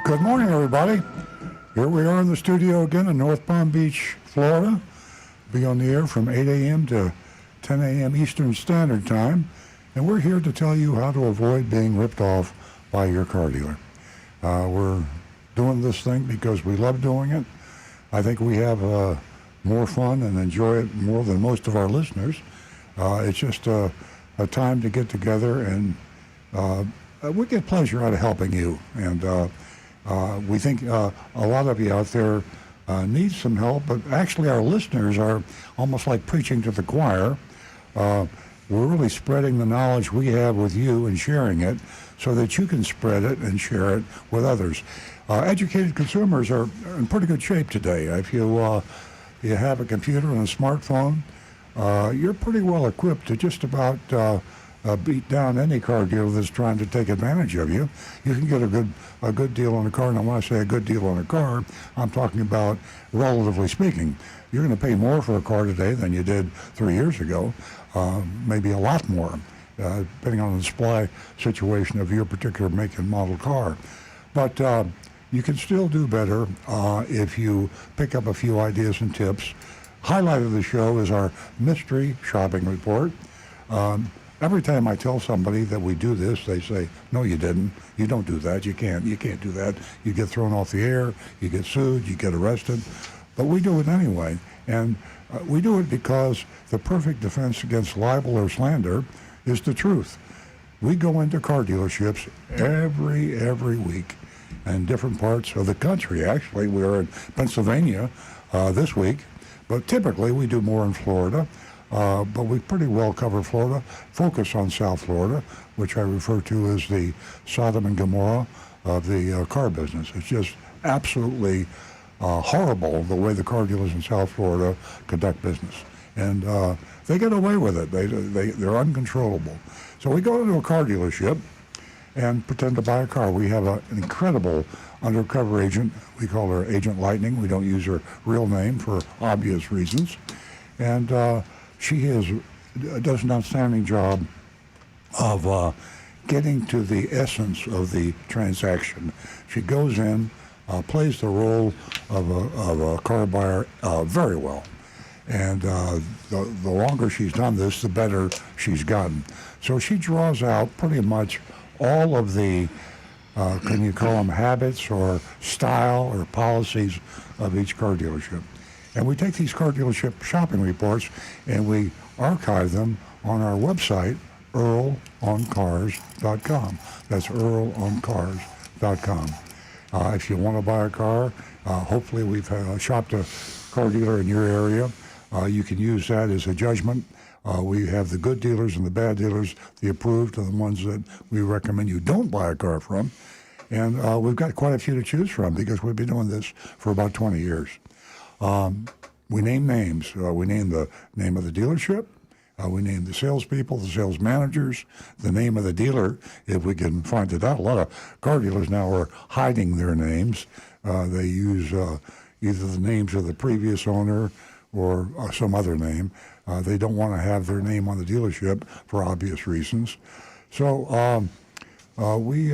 Good morning, everybody. Here we are in the studio again in North Palm Beach, Florida. Be on the air from 8 a.m. to 10 a.m. Eastern Standard Time. And we're here to tell you how to avoid being ripped off by your car dealer. We're doing this thing because we love doing it. I think we have more fun and enjoy it more than most of our listeners. It's just a time to get together, and we get pleasure out of helping you. And we think a lot of you out there need some help, but actually our listeners are almost like preaching to the choir. We're really spreading the knowledge we have with you and sharing it so that you can spread it and share it with others. Educated consumers are in pretty good shape today. If you have a computer and a smartphone, you're pretty well equipped to just about beat down any car dealer that's trying to take advantage of you. You can get a good deal on a car. And when I say a good deal on a car, I'm talking about relatively speaking. You're going to pay more for a car today than you did 3 years ago, maybe a lot more, depending on the supply situation of your particular make and model car. But you can still do better if you pick up a few ideas and tips. Highlight of the show is our mystery shopping report. Every time I tell somebody that we do this, they say, "No, you didn't. You don't do that. You can't do that. You get thrown off the air. You get sued. You get arrested." But we do it anyway. And we do it because the perfect defense against libel or slander is the truth. We go into car dealerships every week in different parts of the country. Actually, we are in Pennsylvania this week, but typically we do more in Florida. But we pretty well cover Florida, focus on South Florida, which I refer to as the Sodom and Gomorrah of the car business. It's just absolutely horrible the way the car dealers in South Florida conduct business. And they get away with it. They're uncontrollable. So we go into a car dealership and pretend to buy a car. We have an incredible undercover agent. We call her Agent Lightning. We don't use her real name for obvious reasons. And she does an outstanding job of getting to the essence of the transaction. She goes in, plays the role of a car buyer very well. And the longer she's done this, the better she's gotten. So she draws out pretty much all of the, can you call them habits or style or policies of each car dealership. And we take these car dealership shopping reports and we archive them on our website, earloncars.com. That's earloncars.com. If you want to buy a car, hopefully we've shopped a car dealer in your area. You can use that as a judgment. We have the good dealers and the bad dealers, the approved, and the ones that we recommend you don't buy a car from. And we've got quite a few to choose from because we've been doing this for about 20 years. We name names. We name the name of the dealership. We name the salespeople, the sales managers, the name of the dealer, if we can find it out. A lot of car dealers now are hiding their names. They use either the names of the previous owner or some other name. They don't want to have their name on the dealership for obvious reasons. So we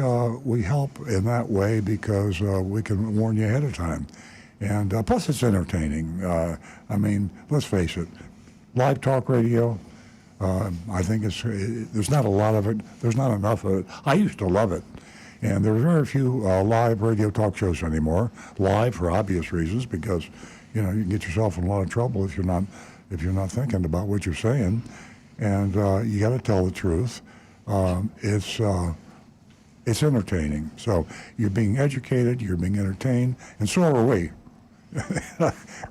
help in that way because we can warn you ahead of time. And plus it's entertaining. I mean, let's face it, live talk radio, I think there's not a lot of it. There's not enough of it. I used to love it. And there's very few live radio talk shows anymore. Live for obvious reasons because, you can get yourself in a lot of trouble if you're not thinking about what you're saying. And you got to tell the truth. It's entertaining. So you're being educated, you're being entertained, and so are we.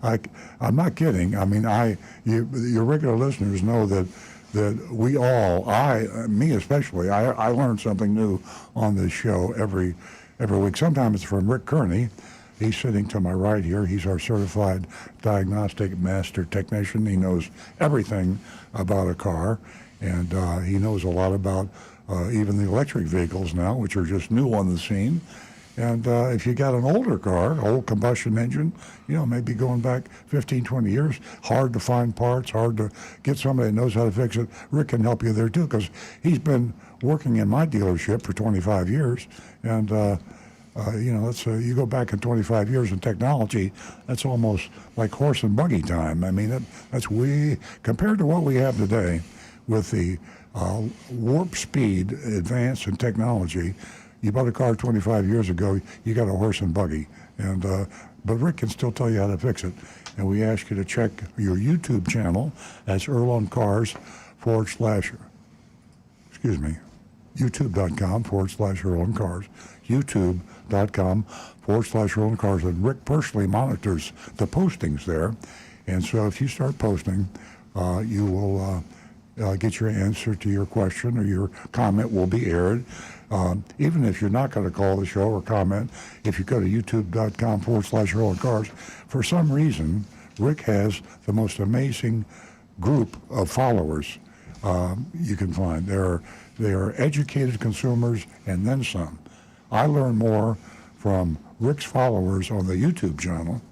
I'm not kidding. I mean, your regular listeners know that we all, me especially, I learn something new on this show every week. Sometimes it's from Rick Kearney. He's sitting to my right here. He's our certified diagnostic master technician. He knows everything about a car, and he knows a lot about even the electric vehicles now, which are just new on the scene. And if you got an older car, old combustion engine, maybe going back 15, 20 years, hard to find parts, hard to get somebody that knows how to fix it, Rick can help you there too, because he's been working in my dealership for 25 years, and That's you go back in 25 years in technology, that's almost like horse and buggy time. I mean, that's way compared to what we have today with the warp speed advance in technology. You bought a car 25 years ago, you got a horse and buggy, but Rick can still tell you how to fix it. And we ask you to check your YouTube channel. That's Earl on Cars YouTube.com/Earl on Cars. YouTube.com/Earl on Cars. And Rick personally monitors the postings there. And so if you start posting, you will get your answer to your question, or your comment will be aired. Even if you're not going to call the show or comment, if you go to youtube.com/Earl on Cars, for some reason, Rick has the most amazing group of followers you can find. They are educated consumers and then some. I learn more from Rick's followers on the YouTube channel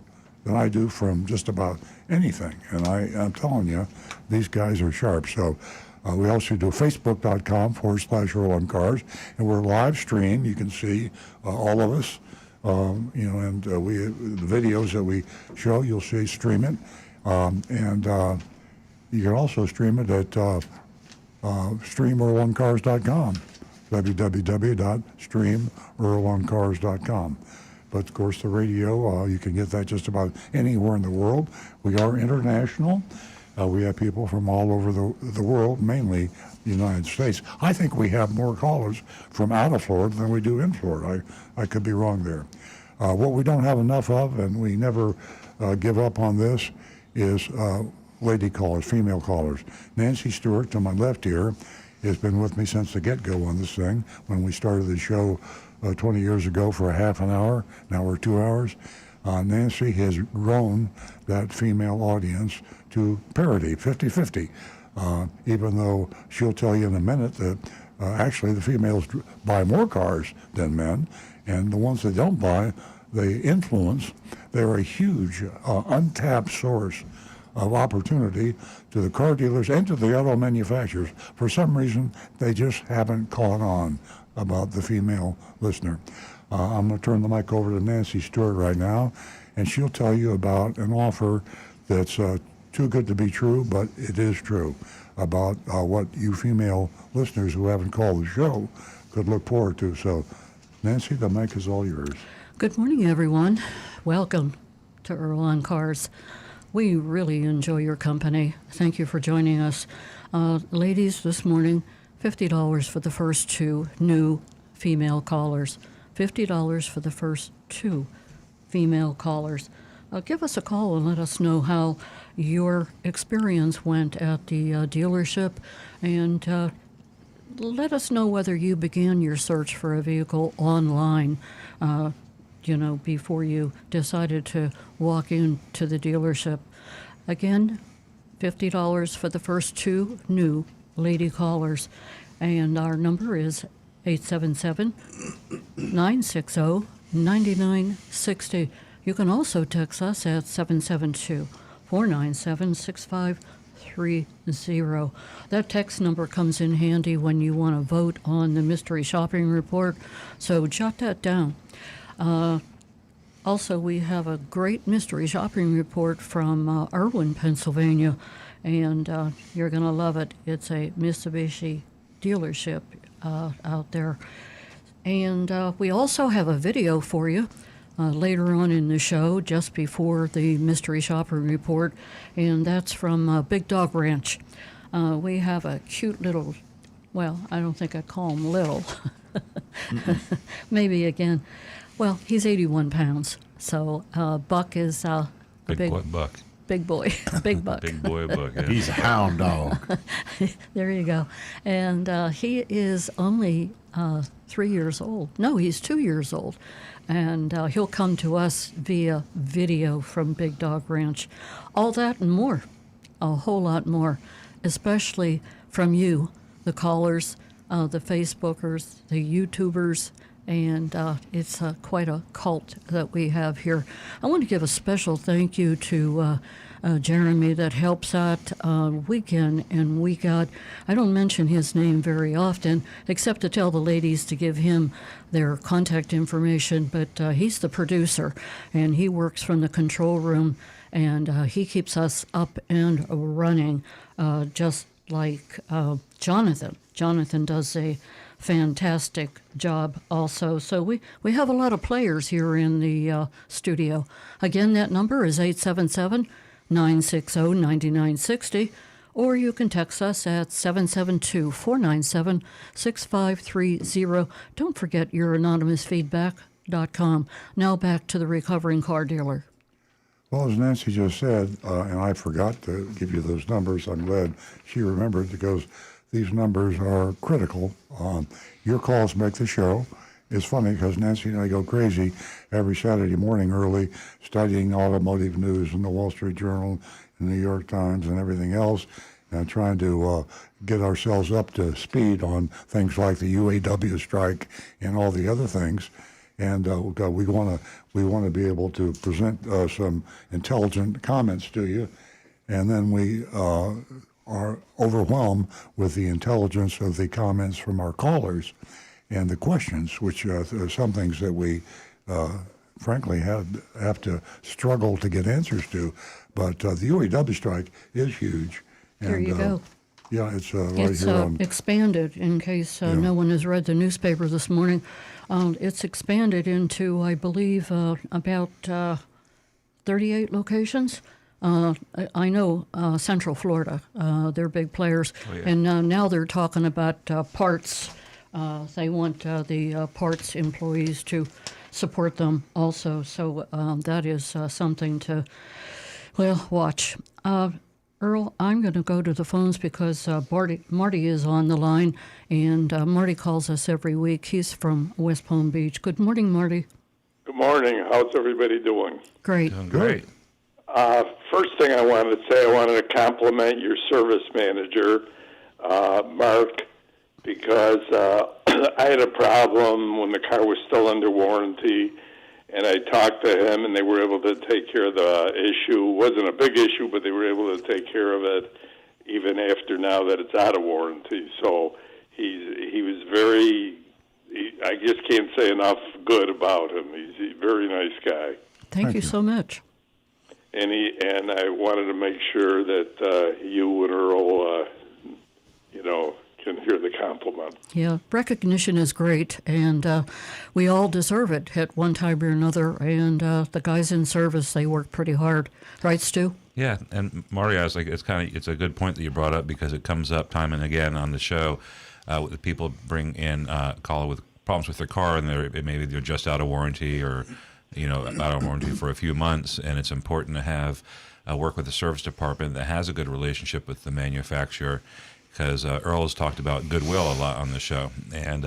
than I do from just about anything. And I'm telling you, these guys are sharp. So we also do facebook.com/Earl on Cars, and we're live stream. You can see all of us, and the videos that we show, you'll see stream it. And you can also stream it at streamearloncars.com, www.streamearloncars.com. But of course, the radio, you can get that just about anywhere in the world. We are international. We have people from all over the world, mainly the United States. I think we have more callers from out of Florida than we do in Florida. I could be wrong there. What we don't have enough of, and we never give up on this, is lady callers, female callers. Nancy Stewart, to my left here, has been with me since the get-go on this thing. When we started the show 20 years ago for a half an hour, now we're 2 hours. Nancy has grown that female audience to parity, 50-50, even though she'll tell you in a minute that actually the females buy more cars than men, and the ones that don't buy, they influence. They're a huge untapped source of opportunity to the car dealers and to the auto manufacturers. For some reason, they just haven't caught on about the female listener. I'm going to turn the mic over to Nancy Stewart right now, and she'll tell you about an offer that's too good to be true, but it is true, about what you female listeners who haven't called the show could look forward to. So, Nancy, the mic is all yours. Good morning, everyone. Welcome to Earl on Cars. We really enjoy your company. Thank you for joining us. Ladies, this morning, $50 for the first two new female callers. $50 for the first two female callers. Give us a call and let us know how your experience went at the dealership, and let us know whether you began your search for a vehicle online, before you decided to walk into the dealership. Again, $50 for the first two new lady callers, and our number is 877-960-9960. You can also text us at 772-497-6530. That text number comes in handy when you want to vote on the mystery shopping report, so jot that down. Also, we have a great mystery shopping report from Irwin, Pennsylvania, and you're going to love it. It's a Mitsubishi dealership out there. And we also have a video for you later on in the show, just before the mystery shopping report, and that's from Big Dog Ranch. We have a cute little, well, I don't think I call him little. Maybe again. Well, he's 81 pounds, so Buck is big Buck. Big boy, big Buck. Big boy Buck. Yeah. He's a hound dog. There you go. And he is only 3 years old. No, he's 2 years old. And he'll come to us via video from Big Dog Ranch. All that and more, a whole lot more, especially from you, the callers, the Facebookers, the YouTubers, and it's quite a cult that we have here. I want to give a special thank you to Jeremy that helps out week in and week out. I don't mention his name very often, except to tell the ladies to give him their contact information, but he's the producer, and he works from the control room, and he keeps us up and running, just like Jonathan. Jonathan does a fantastic job also. So we have a lot of players here in the studio. Again, that number is 877-960-9960, or you can text us at 772-497-6530. Don't forget your anonymousfeedback.com. Now back to the recovering car dealer. Well, as Nancy just said, and I forgot to give you those numbers, I'm glad she remembered because these numbers are critical. Your calls make the show. It's funny because Nancy and I go crazy every Saturday morning early studying automotive news in the Wall Street Journal, the New York Times, and everything else, and trying to get ourselves up to speed on things like the UAW strike and all the other things. And we want to be able to present some intelligent comments to you, and then we are overwhelmed with the intelligence of the comments from our callers and the questions, which are some things that we frankly have to struggle to get answers to. But the UAW strike is huge. There you go. Yeah, it's right It's here on. expanded, in case no one has read the newspaper this morning. It's expanded into, I believe, about 38 locations. I know Central Florida, they're big players. Oh, yeah. And now they're talking about parts. They want the parts employees to support them also. So that is something to, well, watch. Earl, I'm going to go to the phones because Marty is on the line, and Marty calls us every week. He's from West Palm Beach. Good morning, Marty. Good morning. How's everybody doing? Great. Doing great. First thing I wanted to say, I wanted to compliment your service manager, Mark, because I had a problem when the car was still under warranty, and I talked to him, and they were able to take care of the issue. It wasn't a big issue, but they were able to take care of it even after now that it's out of warranty. So he was very, I just can't say enough good about him. He's a very nice guy. Thank you so much. And I wanted to make sure that you and Earl, can hear the compliment. Yeah, recognition is great, and we all deserve it at one time or another. And the guys in service, they work pretty hard, right, Stu? Yeah, and Marty, I was like, it's a good point that you brought up because it comes up time and again on the show. People bring in call with problems with their car, and maybe they're just out of warranty or out of warranty for a few months, and it's important to have work with the service department that has a good relationship with the manufacturer. Because Earl has talked about goodwill a lot on the show, and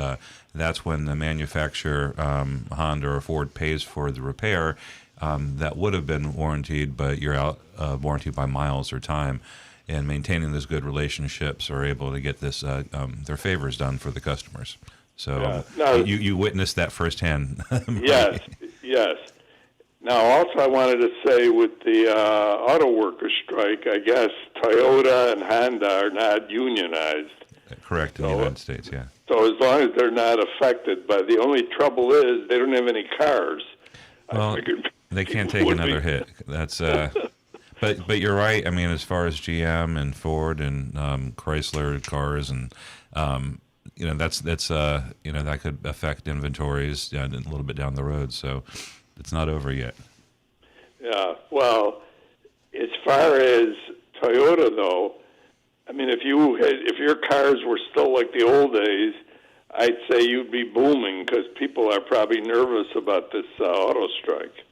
that's when the manufacturer, Honda or Ford, pays for the repair that would have been warranted, but you're out of warranty by miles or time. And maintaining those good relationships are able to get this their favors done for the customers. So you witnessed that firsthand. Yes. Now, also, I wanted to say with the auto workers strike, I guess Toyota and Honda are not unionized. Correct, in the United States, yeah. So as long as they're not affected, but the only trouble is they don't have any cars. Well, they can't take another hit. That's but you're right. I mean, as far as GM and Ford and Chrysler cars and that's that could affect inventories a little bit down the road. So it's not over yet. Yeah. Well, as far as Toyota, though, I mean, if your cars were still like the old days, I'd say you'd be booming because people are probably nervous about this auto strike.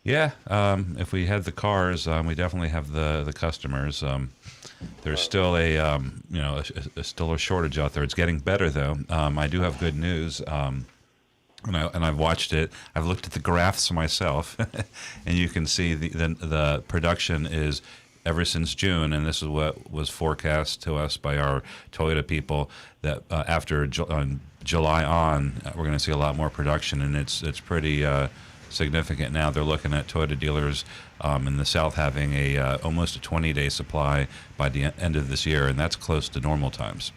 Yeah. If we had the cars, we definitely have the customers. There's still still a shortage out there. It's getting better though. I do have good news. And I've watched it. I've looked at the graphs myself, and you can see the production is ever since June, and this is what was forecast to us by our Toyota people that after July on, we're going to see a lot more production, and it's pretty significant now. They're looking at Toyota dealers in the South having almost a 20-day supply by the end of this year, and that's close to normal times.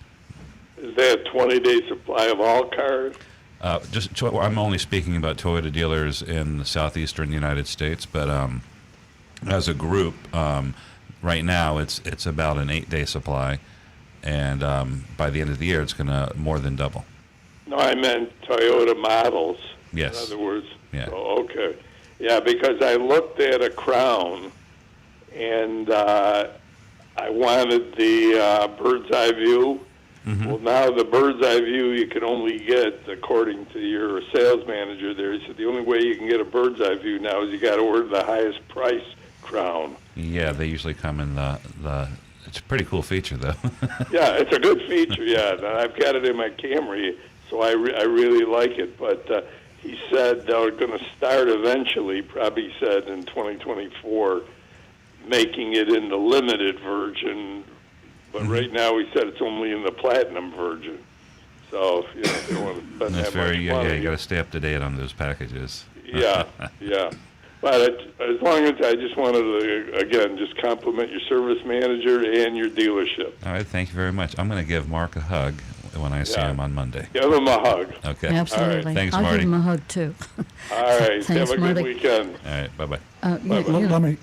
Is that a 20-day supply of all cars? I'm only speaking about Toyota dealers in the southeastern United States, but as a group, right now it's about an 8-day supply, and by the end of the year, it's going to more than double. No, I meant Toyota models. Yes. In other words. Yeah. Oh, okay. Yeah, because I looked at a Crown, and I wanted the bird's eye view. Mm-hmm. Well, now the bird's eye view you can only get, according to your sales manager there, he said the only way you can get a bird's eye view now is you got to order the highest price Crown. Yeah, they usually come in the it's a pretty cool feature, though. Yeah, it's a good feature, yeah. I've got it in my Camry, so I really like it. But he said they're going to start eventually, probably said in 2024, making it in the limited version. But right now he said it's only in the platinum version. So, you know, if they want to spend That's that much money. yeah, you got to stay up to date on those packages. Yeah, yeah. But as long as I just wanted to, again, just compliment your service manager and your dealership. All right, thank you very much. I'm going to give Mark a hug when I see him on Monday. Give him a hug. Okay. Absolutely. All right. Thanks, I'll Marty. give him a hug, too. All right. Thanks, Have a Marty. good weekend. All right, bye-bye.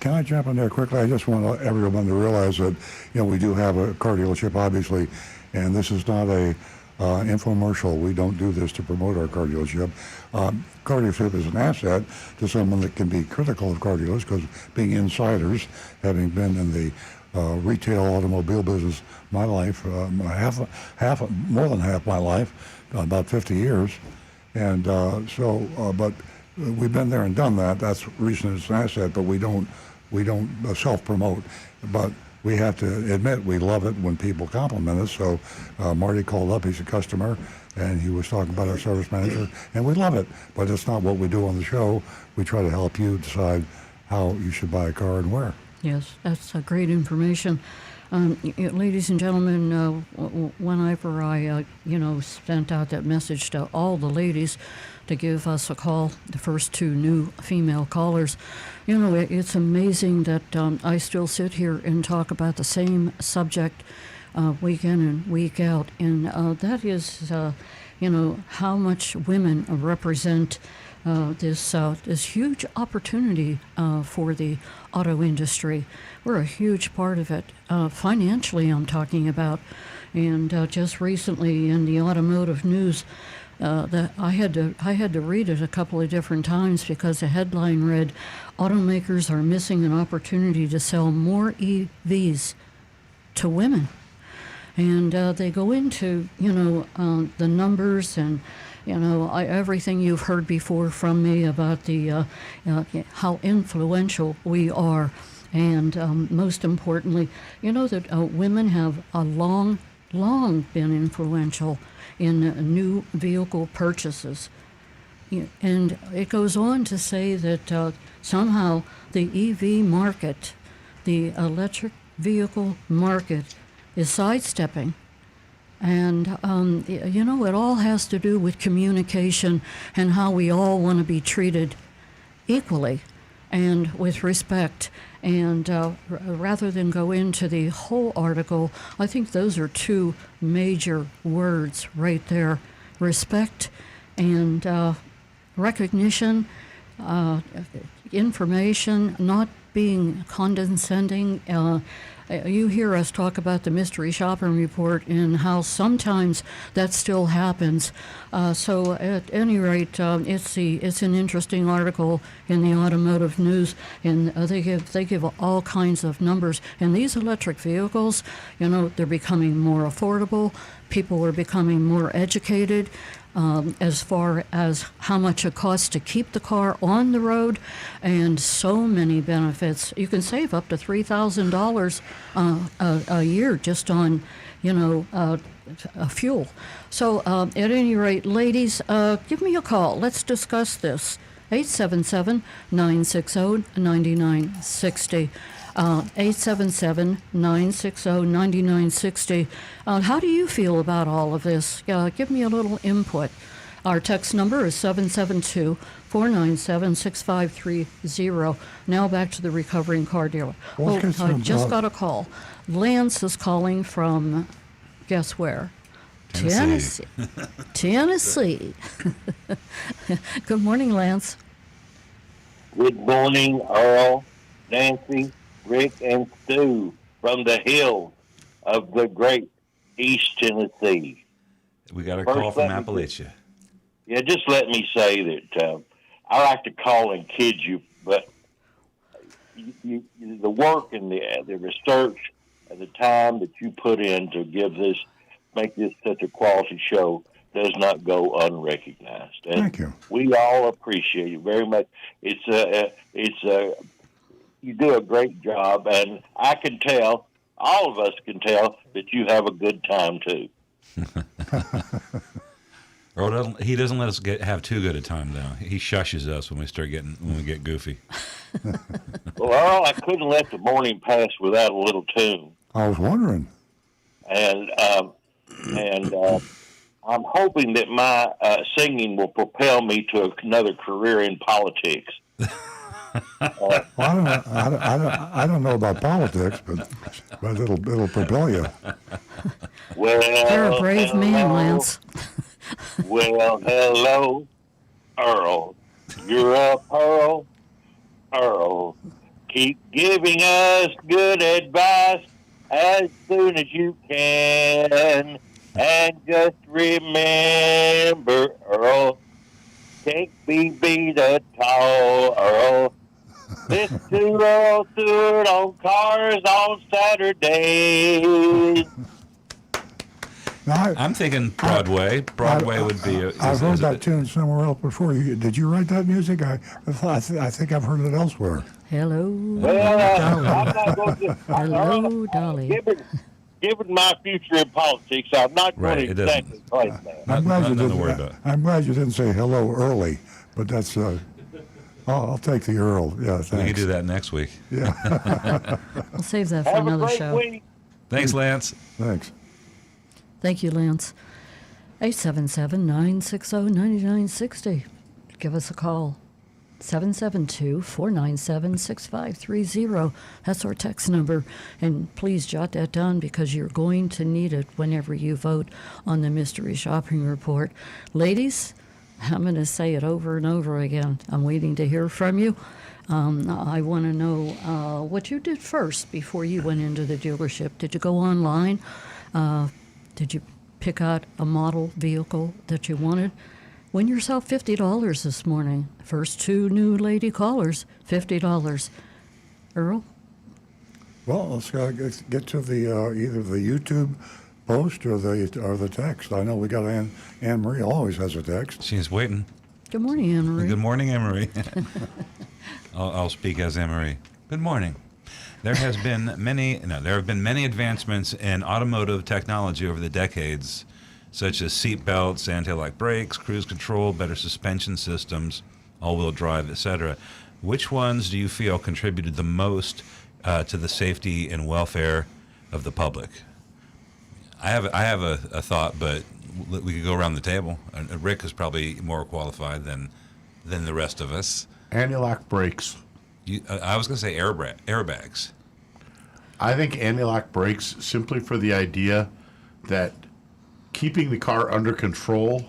Can I jump in there quickly? I just want everyone to realize that, you know, we do have a car dealership, obviously, and this is not a infomercial. We don't do this to promote our car dealership. Car dealership is an asset to someone that can be critical of car dealers because being insiders, having been in the retail automobile business my life, more than half my life, about 50 years, and but we've been there and done that. That's the reason it's an asset, but we don't self-promote. But we have to admit we love it when people compliment us. So Marty called up, he's a customer, and he was talking about our service manager, and we love it. But it's not what we do on the show. We try to help you decide how you should buy a car and where. Yes, that's great information. Ladies and gentlemen, whenever I, sent out that message to all the ladies to give us a call, the first two new female callers, it's amazing that I still sit here and talk about the same subject week in and week out, and that is, how much women represent this huge opportunity for the auto industry. We're a huge part of it. Financially, I'm talking about. And just recently in the automotive news, that I had to read it a couple of different times because the headline read, "Automakers are missing an opportunity to sell more EVs to women." And they go into, the numbers and, everything you've heard before from me about the how influential we are. And most importantly, that women have a long been influential in new vehicle purchases. And it goes on to say that somehow the EV market, the electric vehicle market, is sidestepping. And, it all has to do with communication and how we all want to be treated equally and with respect. And rather than go into the whole article, I think those are two major words right there: respect and recognition, information, not being condescending. You hear us talk about the mystery shopping report and how sometimes that still happens. So at any rate, it's an interesting article in the automotive news, and they give all kinds of numbers. And these electric vehicles, they're becoming more affordable. People are becoming more educated as far as how much it costs to keep the car on the road, and so many benefits. You can save up to $3,000 a year just on, fuel. So at any rate, ladies, give me a call. Let's discuss this. 877-960-9960. 877-960-9960. How do you feel about all of this? Give me a little input. Our text number is 772-497-6530. Now back to the recovering car dealer. Let's get I some, just got a call. Lance is calling from, guess where? Tennessee. Tennessee. Good morning, Lance. Good morning, Earl, Nancy, Rick, and Stu from the hills of the great East Tennessee. We got a First, call from let me- Appalachia. Yeah, just let me say that I like to call and kid you, but the work and the research and the time that you put in to make this such a quality show does not go unrecognized. And Thank you. we all appreciate it very much. You do a great job, and I can tell, all of us can tell, that you have a good time too. Earl doesn't let us have too good a time though. He shushes us when we get goofy. Well, Earl, I couldn't let the morning pass without a little tune, I was wondering. and I'm hoping that my singing will propel me to another career in politics. Well, I don't know about politics, but it'll propel you. Well, You're a brave man, hello. Lance. Well, hello, Earl. You're a pearl, Earl. Keep giving us good advice as soon as you can. And just remember, Earl, can't be beat at all, Earl. Listen to Earl Stewart on Cars on Saturdays. Now, I'm thinking Broadway. Broadway would be. I've heard that tune somewhere else before. Did you write that music? I think I've heard it elsewhere. Hello. Well, I'm not going to. Hello, Dolly. Given my future in politics, I'm not Right, going it to doesn't- exactly claim that. Nothing to worry about. I'm glad you didn't say hello early, but that's. I'll take the Earl. Yeah, thanks. We can do that next week. Yeah, We'll save that for Have a another great show. week. Thanks, Lance. thanks. Thank you, Lance. 877-960-9960. Give us a call. 772-497-6530. That's our text number. And please jot that down because you're going to need it whenever you vote on the Mystery Shopping Report. Ladies, I'm going to say it over and over again. I'm waiting to hear from you. I want to know what you did first before you went into the dealership. Did you go online? Did you pick out a model vehicle that you wanted? Win yourself $50 this morning. First two new lady callers, $50. Earl? Well, let's get to the either the YouTube post or the text. I know we got Anne Marie always has a text. She's waiting. Good morning, Anne Marie. Good morning, Anne-Marie. I'll speak as Anne-Marie. Good morning. There have been many advancements in automotive technology over the decades, such as seat belts, anti-lock brakes, cruise control, better suspension systems, all-wheel drive, etc. Which ones do you feel contributed the most to the safety and welfare of the public? I have a thought, but we could go around the table. Rick is probably more qualified than the rest of us. Anti-lock brakes. I was going to say airbags. I think anti-lock brakes simply for the idea that keeping the car under control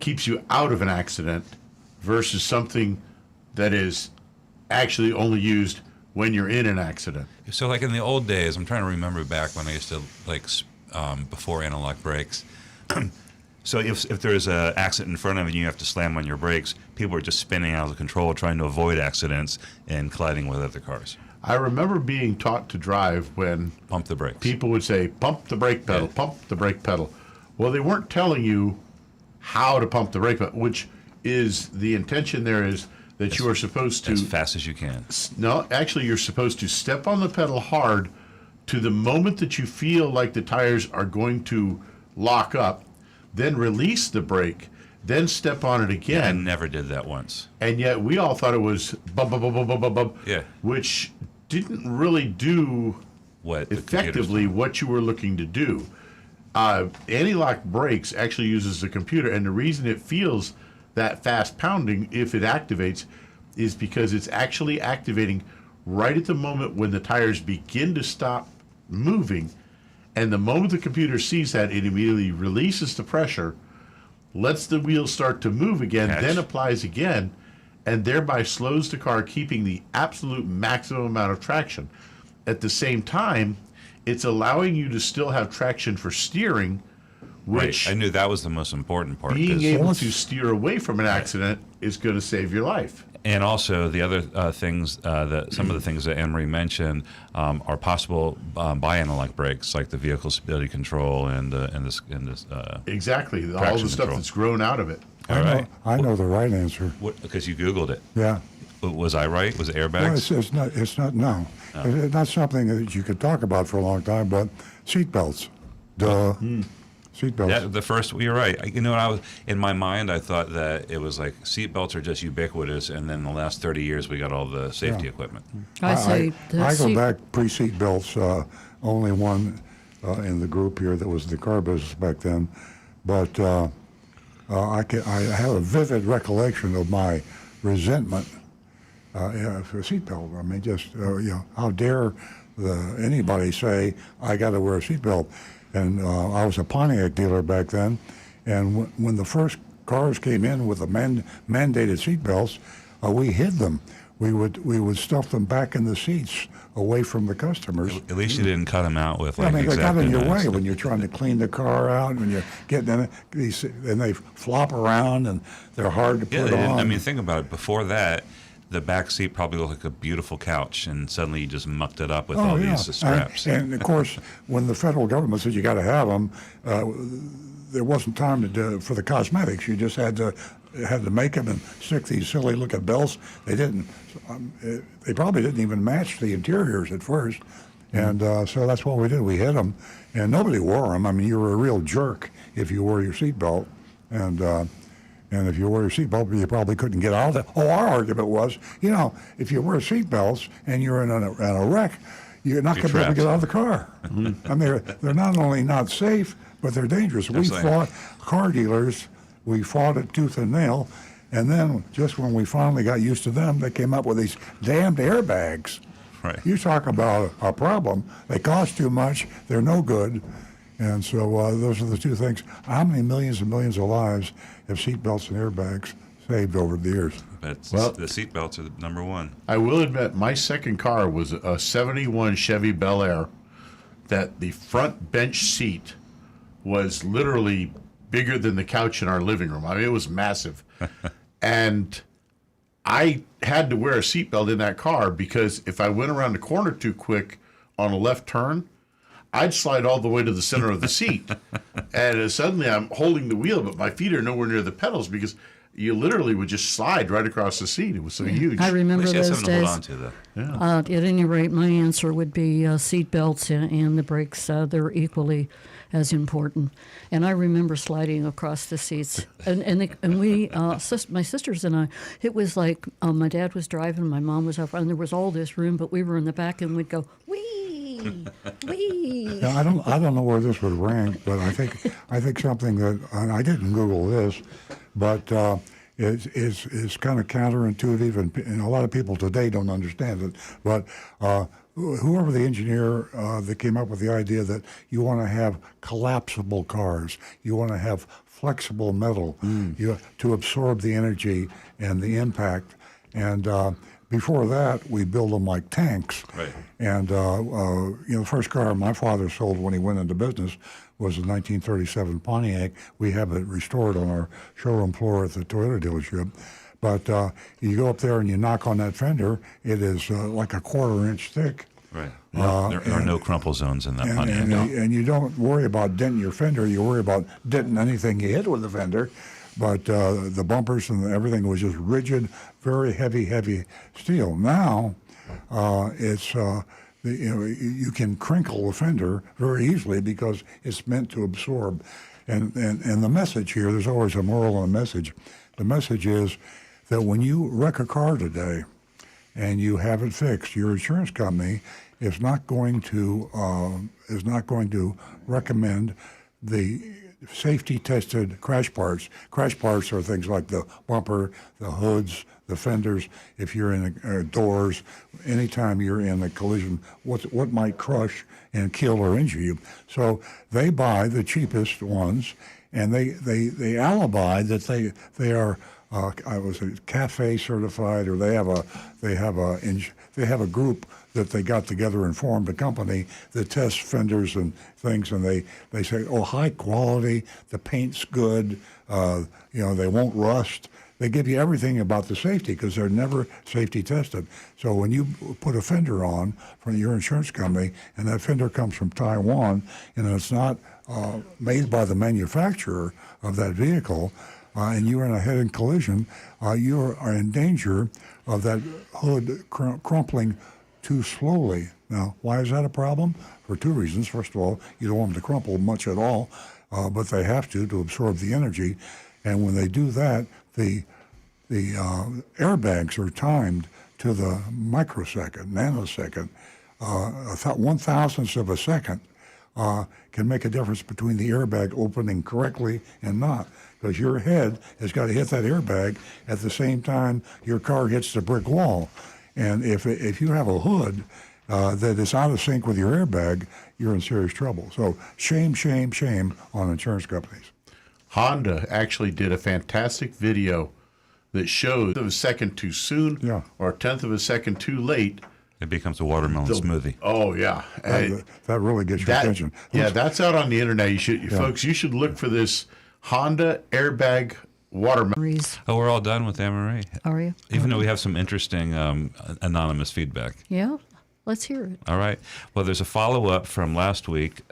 keeps you out of an accident versus something that is actually only used when you're in an accident. So, like in the old days, I'm trying to remember back when I used to before anti-lock brakes. So if there's an accident in front of you and you have to slam on your brakes, people are just spinning out of control trying to avoid accidents and colliding with other cars. I remember being taught to drive when Pump the brakes. people would say, pump the brake pedal, Yeah. pump the brake pedal. Well, they weren't telling you how to pump the brake pedal, which is the intention there is that you are supposed to... as fast as you can. No, actually, you're supposed to step on the pedal hard to the moment that you feel like the tires are going to lock up, then release the brake, then step on it I again. never did that once. And yet we all thought it was bum, bum, bum, bum, bum, bum, bum, Yeah. which didn't really do What the computer's effectively doing. what you were looking to do. Anti-lock brakes actually uses the computer, and the reason it feels that fast pounding if it activates is because it's actually activating right at the moment when the tires begin to stop moving. And the moment the computer sees that, it immediately releases the pressure, lets the wheels start to move again, Catch. then applies again, and thereby slows the car, keeping the absolute maximum amount of traction. At the same time, it's allowing you to still have traction for steering, which Right. I knew that was the most important part. being 'cause- able to steer away from an accident is going to save your life. And also the other things that some of the things that Anne-Marie mentioned are possible by analog brakes, like the vehicle stability control and this Exactly. All Traction the stuff control. that's grown out of it. all right. I know the right answer. Because you Googled it. Yeah. Was I right? Was it Well, airbags? it's not, no. It's not something that you could talk about for a long time, but seatbelts. Duh. Seatbelts. Yeah, the first. You're right. You know, I was in my mind. I thought that it was like seatbelts are just ubiquitous, and then the last 30 years we got all the safety Yeah. equipment. I say the I go seat- back pre-seat belts, only one in the group here that was the car business back then. But I have a vivid recollection of my resentment for a seatbelt. I mean, just, how dare anybody say, I got to wear a seatbelt? And I was a Pontiac dealer back then, and when the first cars came in with the mandated seatbelts, we hid them. We would stuff them back in the seats away from the customers. At least you didn't cut them out with I like mean, they got in your X-Acto way knives. when you're trying to clean the car out, when you're getting in it, and they flop around, and they're hard to Yeah, put they didn't. on. I mean, think about it. Before that, the back seat probably looked like a beautiful couch, and suddenly you just mucked it up with all these straps. And of course, when the federal government said you got to have them, there wasn't time to do for the cosmetics. You just had to make them and stick these silly looking belts. They didn't. They probably didn't even match the interiors at first, and so that's what we did. We hid them, and nobody wore them. I mean, you were a real jerk if you wore your seatbelt, and if you wear your seatbelt, you probably couldn't get out of it. Oh, our argument was, if you wear seatbelts and you're in a wreck, you're not going to be able to trapped. get out of the car. I mean, they're not only not safe, but they're dangerous. We Absolutely. fought car dealers. We fought it tooth and nail. And then just when we finally got used to them, they came up with these damned airbags. Right. You talk about a problem. They cost too much. They're no good. And so those are the two things. How many millions and millions of lives have seatbelts and airbags saved over the years? But Well- the seat belts are number one. I will admit, my second car was a 71 Chevy Bel Air that the front bench seat was literally bigger than the couch in our living room. I mean, it was massive. And I had to wear a seatbelt in that car because if I went around the corner too quick on a left turn, I'd slide all the way to the center of the seat. And suddenly I'm holding the wheel, but my feet are nowhere near the pedals because you literally would just slide right across the seat. It was so huge. I At remember least you have those something to hold days. on to, though. At any rate, my answer would be seat belts and the brakes. They're equally as important. And I remember sliding across the seats. And we, my sisters and I, it was like my dad was driving, my mom was up front, and there was all this room, but we were in the back, and we'd go, wee, wee. Now, I don't know where this would rank, but I think something that, and I didn't Google this, but is kind of counterintuitive, and a lot of people today don't understand it. But whoever the engineer that came up with the idea that you want to have collapsible cars, you want to have flexible metal to absorb the energy and the impact, and before that, we build them like tanks. Right. And the first car my father sold when he went into business was a 1937 Pontiac. We have it restored on our showroom floor at the Toyota dealership. But you go up there and you knock on that fender, it is like a 1/4 inch thick. Right. There are no crumple zones in that Pontiac. And you don't worry about denting your fender. You worry about denting anything you hit with the fender. But the bumpers and everything was just rigid, very heavy steel. Now it's you can crinkle the fender very easily because it's meant to absorb. And the message here, there's always a moral and a message. The message is that when you wreck a car today, and you have it fixed, your insurance company is not going to recommend the safety tested crash parts. Crash parts are things like the bumper, the hoods, the fenders. If you're in the doors, anytime you're in a collision, what might crush and kill or injure you. So they buy the cheapest ones, and they alibi that they are I was a cafe certified, or they have a group that they got together and formed a company that tests fenders and things, and they say, oh, high quality, the paint's good, they won't rust. They give you everything about the safety because they're never safety tested. So when you put a fender on from your insurance company, and that fender comes from Taiwan, and it's not made by the manufacturer of that vehicle, and you're in a head-on collision, you are in danger of that hood crumpling too slowly. Now, why is that a problem? For two reasons. First of all, you don't want them to crumple much at all, but they have to absorb the energy. And when they do that, the airbags are timed to the microsecond, nanosecond. 1,000th of a second can make a difference between the airbag opening correctly and not, because your head has got to hit that airbag at the same time your car hits the brick wall. And if you have a hood that is out of sync with your airbag, you're in serious trouble. So shame, shame, shame on insurance companies. Honda actually did a fantastic video that showed a second too soon or a tenth of a second too late. It becomes a watermelon smoothie. Oh, yeah. That really gets your attention. Yeah, that's out on the internet. Folks, you should look for this Honda airbag watermelon. Oh, we're all done with Anne-Marie. Are you? Even though we have some interesting anonymous feedback. Yeah, let's hear it. All right. Well, there's a follow-up from last week.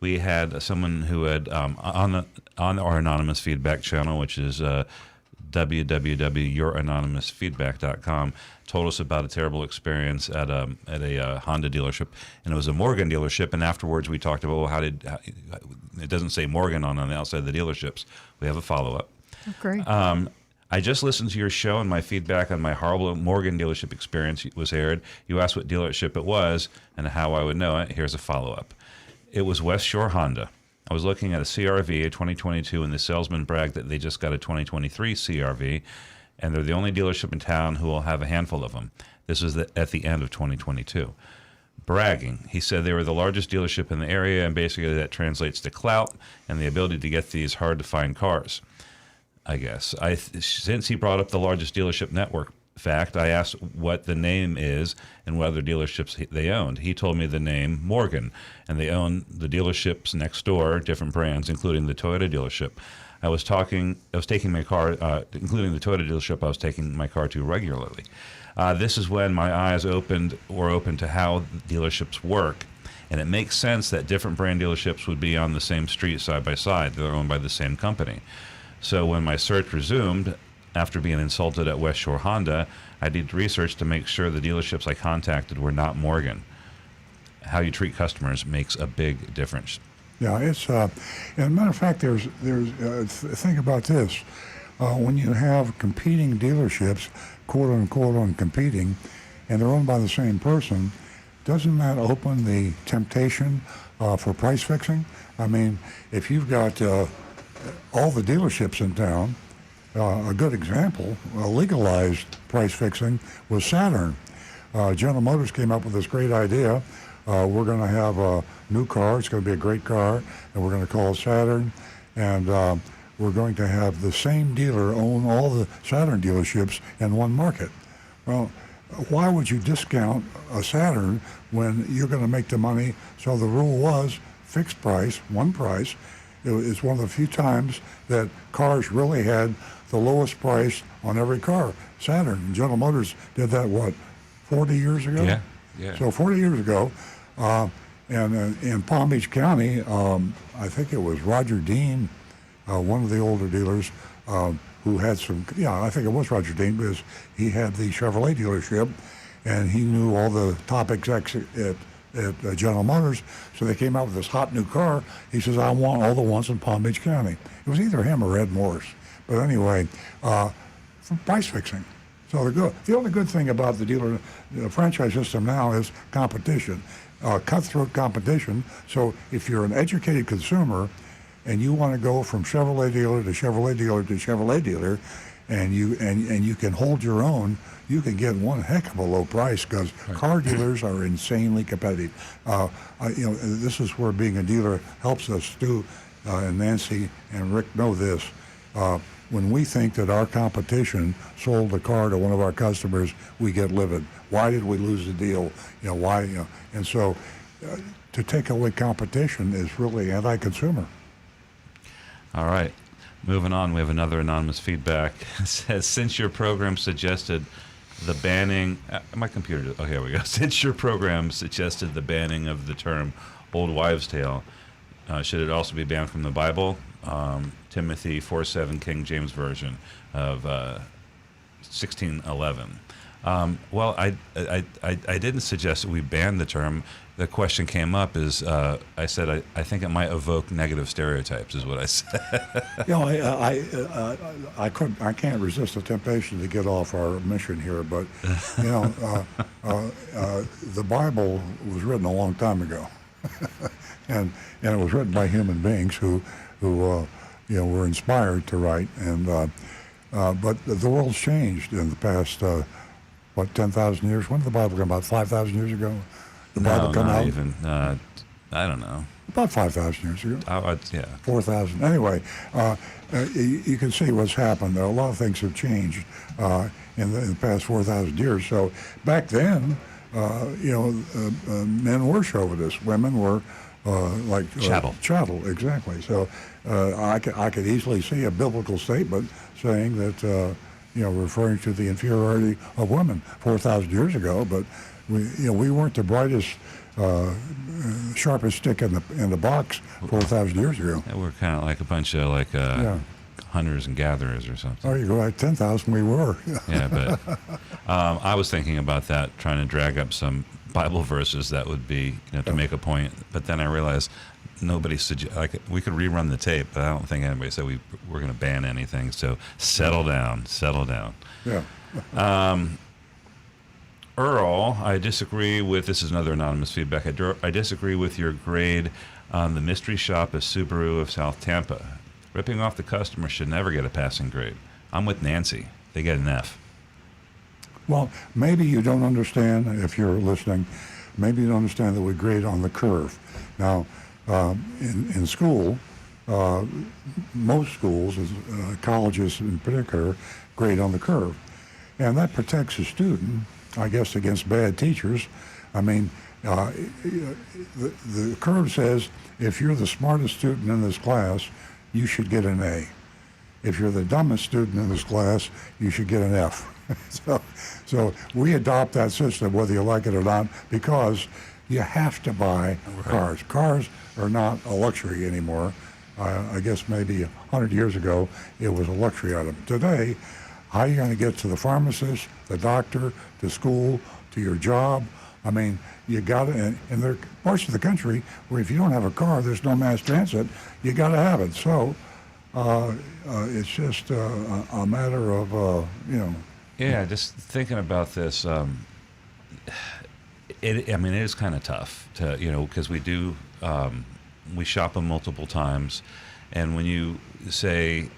We had someone who had on our anonymous feedback channel, which is www.youranonymousfeedback.com, told us about a terrible experience at a Honda dealership, and it was a Morgan dealership. And afterwards, we talked about, well, it doesn't say Morgan on the outside of the dealerships. We have a follow-up. Oh, great. I just listened to your show, and my feedback on my horrible Morgan dealership experience was aired. You asked what dealership it was and how I would know it. Here's a follow-up. It was West Shore Honda. I was looking at a CRV, a 2022, and the salesman bragged that they just got a 2023 CRV, and they're the only dealership in town who will have a handful of them. This was at the end of 2022. Bragging. He said they were the largest dealership in the area, and basically that translates to clout and the ability to get these hard-to-find cars, I guess. Since he brought up the largest dealership network fact, I asked what the name is and what other dealerships they owned. He told me the name Morgan, and they own the dealerships next door, different brands, including the Toyota dealership. I was taking my car, including the Toyota dealership, I was taking my car to regularly. This is when my eyes opened to how dealerships work. And it makes sense that different brand dealerships would be on the same street side by side. They're owned by the same company. So when my search resumed, after being insulted at West Shore Honda, I did research to make sure the dealerships I contacted were not Morgan. How you treat customers makes a big difference. Yeah, it's and as a matter of fact, there's think about this. When you have competing dealerships, quote unquote, on competing, and they're owned by the same person, doesn't that open the temptation for price fixing? I mean, if you've got all the dealerships in town, a good example, legalized price fixing was Saturn. General Motors came up with this great idea. We're going to have a new car. It's going to be a great car, and we're going to call it Saturn. And we're going to have the same dealer own all the Saturn dealerships in one market. Well, why would you discount a Saturn when you're going to make the money? So the rule was fixed price, one price. It's one of the few times that cars really had the lowest price on every car. Saturn, General Motors did that, 40 years ago? Yeah. So 40 years ago, and in Palm Beach County, I think it was Roger Dean, one of the older dealers, who had some, I think it was Roger Dean, because he had the Chevrolet dealership, and he knew all the top execs at General Motors, so they came out with this hot new car. He says, I want all the ones in Palm Beach County. It was either him or Ed Morris. But anyway, for price fixing. So the only good thing about the franchise system now is competition, cutthroat competition. So if you're an educated consumer and you want to go from Chevrolet dealer to Chevrolet dealer to Chevrolet dealer, and you can hold your own, you can get one heck of a low price because car dealers are insanely competitive. This is where being a dealer helps us too. And Nancy and Rick know this. When we think that our competition sold a car to one of our customers, we get livid. Why did we lose the deal? Why? And so, to take away competition is really anti-consumer. All right. Moving on, we have another anonymous feedback. It says, since your program suggested the banning... my computer... Oh, here we go. Since your program suggested the banning of the term old wives' tale, should it also be banned from the Bible? Timothy 4:7, King James Version of 16:11. Well, I didn't suggest that we ban the term. The question came up is I said I think it might evoke negative stereotypes is what I said. I can't resist the temptation to get off our mission here, but the Bible was written a long time ago, and it was written by human beings who were inspired to write, and but the world's changed in the past 10,000 years. When did the Bible come out? 5,000 years ago. The Bible come out? Even. I don't know. About 5,000 years ago. Yeah. 4,000. Anyway, you can see what's happened. A lot of things have changed in the past 4,000 years. So back then, men were chauvinists. Women were chattel. Chattel, exactly. So I could easily see a biblical statement saying that, referring to the inferiority of women 4,000 years ago, but we weren't the brightest, sharpest stick in the box 4,000 years ago. Yeah, we're kind of like a bunch of hunters and gatherers or something. Oh, you go like 10,000, we were. Yeah, but I was thinking about that, trying to drag up some Bible verses that would be to make a point, but then I realized nobody we could rerun the tape, but I don't think anybody said we're going to ban anything. So settle down. Yeah. Earl, I disagree with, this is another anonymous feedback, I disagree with your grade on the mystery shop of Subaru of South Tampa. Ripping off the customer should never get a passing grade. I'm with Nancy. They get an F. Well, maybe you don't understand, if you're listening, maybe you don't understand that we grade on the curve. Now, in school, most schools, colleges in particular, grade on the curve. And that protects the student, I guess, against bad teachers. I mean, the curve says if you're the smartest student in this class, you should get an A. If you're the dumbest student in this class, you should get an F. So we adopt that system, whether you like it or not, because you have to buy cars. Cars are not a luxury anymore. I guess maybe 100 years ago, it was a luxury item. Today, how are you going to get to the pharmacist, the doctor, to school, to your job? I mean, you got to, and there are parts of the country where if you don't have a car, there's no mass transit, you got to have it. So it's just a matter of, Yeah, just thinking about this, it is kind of tough to, because we do, we shop them multiple times, and when you say,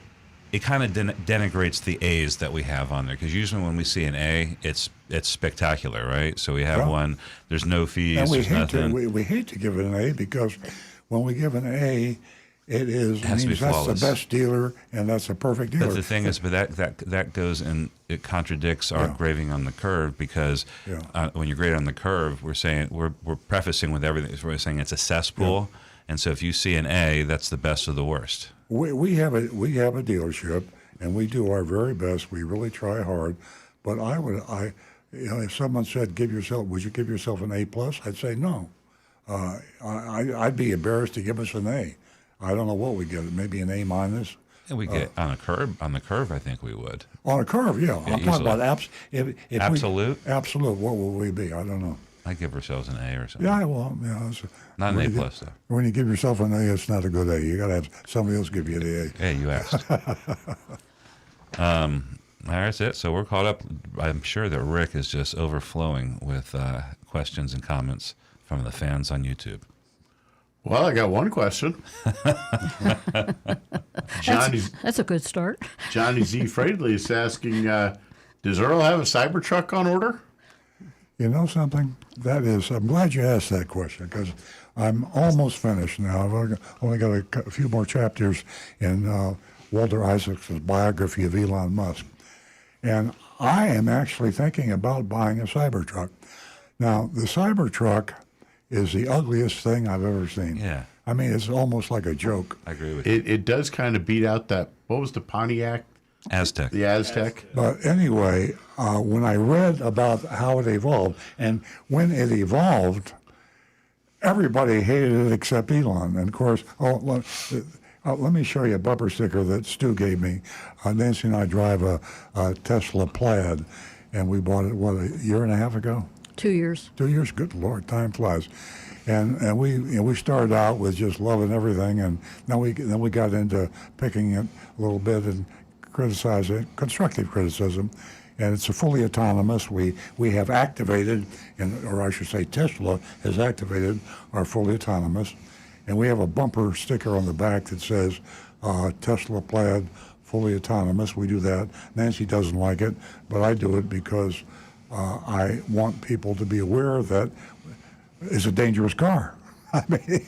it kind of denigrates the A's that we have on there, because usually when we see an A, it's spectacular, right? So we have one, there's no fees, and there's nothing. We hate to give it an A, because when we give an A, it means that's the best dealer, and that's a perfect dealer. But the thing is, that goes and it contradicts our grading on the curve, because when you grade on the curve, we're saying we're prefacing with everything. We're saying it's a cesspool, and so if you see an A, that's the best of the worst. We have a dealership, and we do our very best. We really try hard, but if someone said, would you give yourself an A+? I'd say no. I'd be embarrassed to give us an A. I don't know what we get. Maybe an A-. And we get on the curve. I think we would. On a curve, yeah. I'm talking about absolute. Absolute. What will we be? I don't know. I give ourselves an A or something. Yeah, well, not an A+, though. When you give yourself an A, it's not a good A. You got to have somebody else give you the A. Hey, you asked. That's it. So we're caught up. I'm sure that Rick is just overflowing with questions and comments from the fans on YouTube. Well, I got one question. That's a good start. Johnny Z. Fradley is asking, does Earl have a Cybertruck on order? You know something? I'm glad you asked that question because I'm almost finished now. I've only got a few more chapters in Walter Isaacson's biography of Elon Musk. And I am actually thinking about buying a Cybertruck. Now, the Cybertruck is the ugliest thing I've ever seen. Yeah. I mean, it's almost like a joke. I agree with you. It does kind of beat out that, what was the Pontiac? Aztec. The Aztec? But anyway, when I read about how it evolved, and when it evolved, everybody hated it except Elon. And of course, let me show you a bumper sticker that Stu gave me. Nancy and I drive a Tesla Plaid, and we bought it, a year and a half ago? 2 years. 2 years, good Lord, time flies. And we started out with just loving everything, and then we got into picking it a little bit and criticizing, constructive criticism. And it's a fully autonomous. We have activated, or I should say Tesla has activated our fully autonomous. And we have a bumper sticker on the back that says Tesla Plaid fully autonomous. We do that. Nancy doesn't like it, but I do it because I want people to be aware that it's a dangerous car. I mean,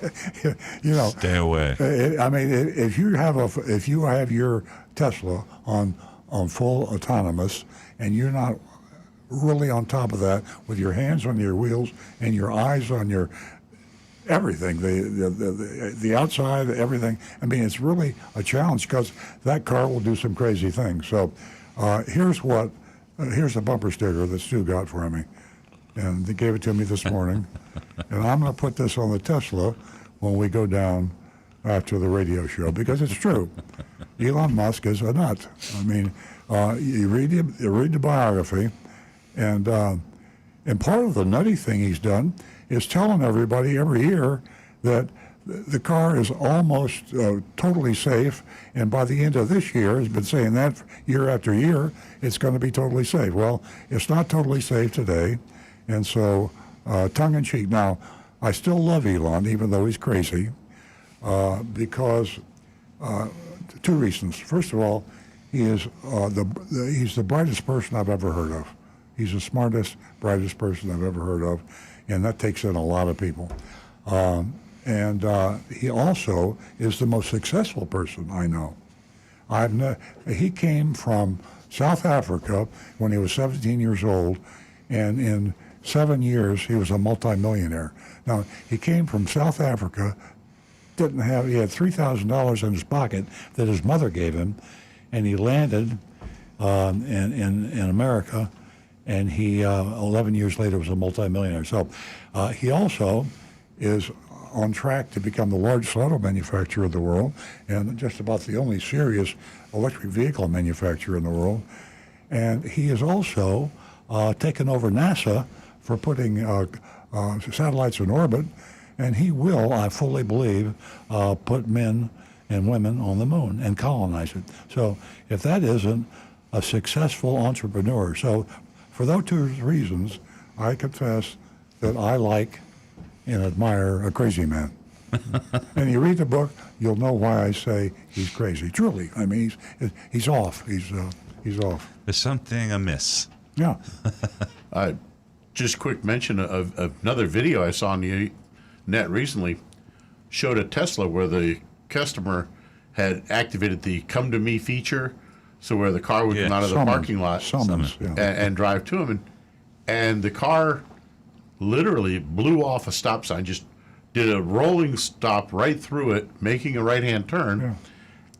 you know. Stay away. If you have your Tesla on full autonomous and you're not really on top of that with your hands on your wheels and your eyes on your everything, the outside, everything. I mean, it's really a challenge because that car will do some crazy things. So here's a bumper sticker that Stu got for me, and they gave it to me this morning. And I'm going to put this on the Tesla when we go down after the radio show because it's true. Elon Musk is a nut. I mean, you read the biography, and part of the nutty thing he's done is telling everybody every year that the car is almost totally safe, and by the end of this year, he's been saying that year after year, it's going to be totally safe. Well, it's not totally safe today, and so tongue-in-cheek. Now, I still love Elon, even though he's crazy, because two reasons. First of all, he's the brightest person I've ever heard of. He's the smartest, brightest person I've ever heard of, and that takes in a lot of people. And he also is the most successful person I know. He came from South Africa when he was 17 years old, and in 7 years he was a multimillionaire. Now, he came from South Africa, he had $3,000 in his pocket that his mother gave him, and he landed in America, and he 11 years later was a multimillionaire. So he also is on track to become the largest auto manufacturer in the world and just about the only serious electric vehicle manufacturer in the world. And he has also taken over NASA for putting satellites in orbit, and he will, I fully believe, put men and women on the moon and colonize it. So if that isn't a successful entrepreneur. So for those two reasons, I confess that I like and admire a crazy man. And you read the book, you'll know why I say he's crazy. Truly, I mean, he's off. He's off. There's something amiss. Yeah. Just quick mention of another video I saw on the net recently showed a Tesla where the customer had activated the "Come to Me" feature, so where the car would come out of the parking lot and drive to him, and the car literally blew off a stop sign, just did a rolling stop right through it, making a right-hand turn,